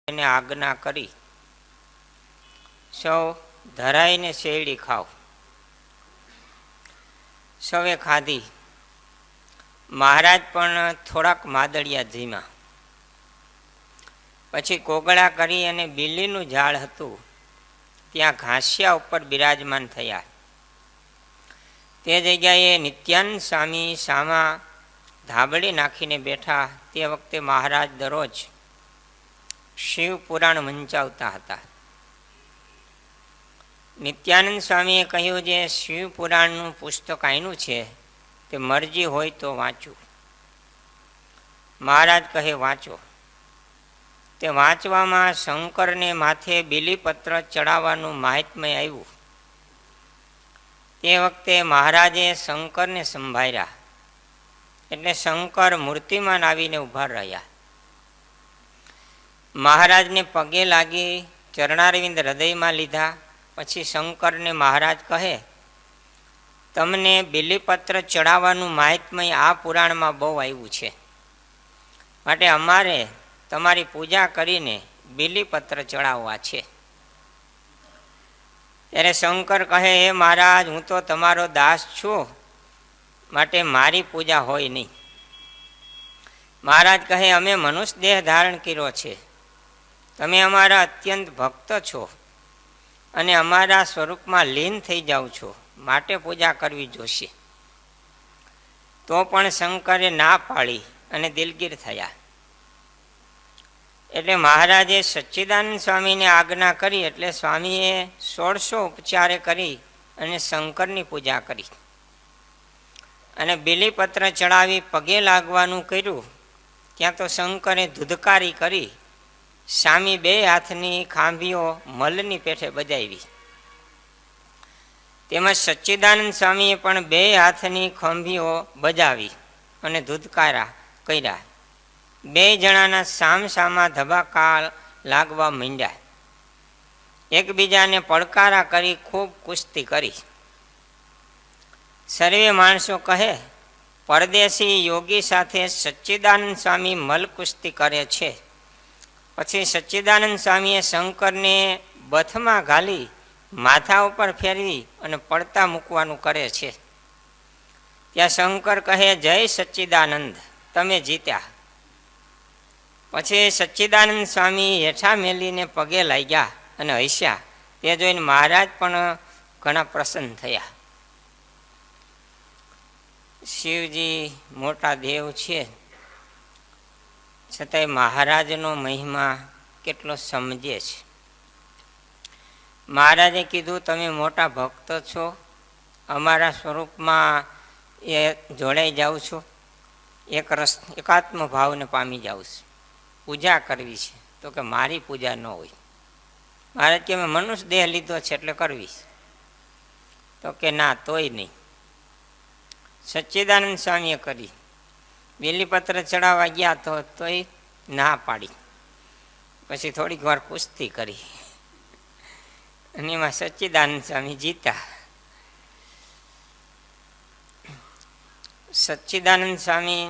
એને આજ્ઞા કરી, સૌ ધરાઈને શેરડી ખાવ. સૌએ ખાધી. મહારાજ પણ થોડાક માદળિયા જીમા. પછી કોગળા કરી અને બીલીનું ઝાડ હતું ત્યાં ઘાસિયા ઉપર બિરાજમાન થયા. તે જગ્યાએ નિત્યાનંદ સ્વામી સામા ધાબળી નાખીને બેઠા. તે વખતે મહારાજ દરરોજ શિવ પુરાણ વંચાવતા હતા. નિત્યાનંદ સ્વામીએ કહ્યું, જે શિવ પુરાણનું પુસ્તક આયનું છે તે મરજી હોય તો વાંચું. મહારાજ કહે, વાંચો. તે વાંચવામાં શંકરને માથે બીલીપત્ર ચડાવવાનું મહાત્મ્ય આવ્યું. તે વખતે મહારાજે શંકરને સંભાળ્યા. એટલે શંકર મૂર્તિમાન આવીને ઊભા રહ્યા. મહારાજને પગે લાગી ચરણારવિંદ હૃદયમાં લીધા. પછી શંકરને મહારાજ કહે, તમને બીલીપત્ર ચડાવવાનું મહાત્મ્ય આ પુરાણમાં બહુ આવ્યું છે, માટે અમારે તમારી પૂજા કરીને બીલીપત્ર ચડાવવા છે. ત્યારે શંકર કહે, હે મહારાજ, હું તો તમારો દાસ છું, માટે મારી પૂજા હોય નહીં. મહારાજ કહે, અમે મનુષ્ય દેહ ધારણ કર્યો છે. તમે અમારા અત્યંત ભક્ત છો અને અમારા સ્વરૂપમાં લીન થઈ જાઓ છો, માટે પૂજા કરવી જોશે. તો પણ શંકરે ના પાડી અને દિલગીર થયા. એટલે મહારાજે સચ્ચિદાનંદ સ્વામીને આજ્ઞા કરી. એટલે સ્વામીએ 1600 ઉપચારે કરી અને શંકરની પૂજા કરી અને બીલીપત્ર ચડાવી પગે લાગવાનું કર્યું. ત્યાં તો શંકરે ધુધકારી કરી સામી 2 હાથની ખાંભીઓ મલની પેઠે બજાવી. તેમજ સચ્ચિદાનંદ સ્વામીએ પણ 2 હાથની ખંભીઓ બજાવી અને ધુધકારા કર્યા. 2 જણાના સામસામા ધબાકા લાગવા માંડ્યા. એકબીજાને પડકારા કરી ખૂબ કુસ્તી કરી. સર્વે માણસો કહે, પરદેશી યોગી સાથે સચ્ચિદાનંદ સ્વામી મલ કુસ્તી કરે છે. પછી સચ્ચિદાનંદ સ્વામીએ શંકરને બથમાં ઘાલી માથા ઉપર ફેરવી અને પડતા મૂકવાનું કરે છે. ત્યાં શંકર કહે, જય સચ્ચિદાનંદ, તમે જીત્યા. પછી સચ્ચિદાનંદ સ્વામી હેઠા મેલીને પગે લાગ્યા અને હસ્યા. તે જોઈને મહારાજ પણ ઘણા પ્રસન્ન થયા. શિવજી મોટા દેવ છે, છતાંય મહારાજનો મહિમા કેટલો સમજે છે. મહારાજે કીધું, તમે મોટા ભક્ત છો, અમારા સ્વરૂપમાં એ જોડાઈ જાઓ છો, એકાત્મ ભાવને પામી જાઓ છો, પૂજા કરવી છે. તો કે મારી પૂજા ન હોય. મહારાજ કે મેં મનુષ્ય દેહ લીધો છે એટલે કરવી. તો કે ના, તોય નહીં. સચ્ચિદાનંદ સ્વામીએ કરી. બીલીપત્ર ચડાવવા ગયા તોય ના પાડી. પછી થોડીક વાર કુસ્તી કરી અને એમાં સચ્ચિદાનંદ સ્વામી જીતા. સચ્ચિદાનંદ સ્વામી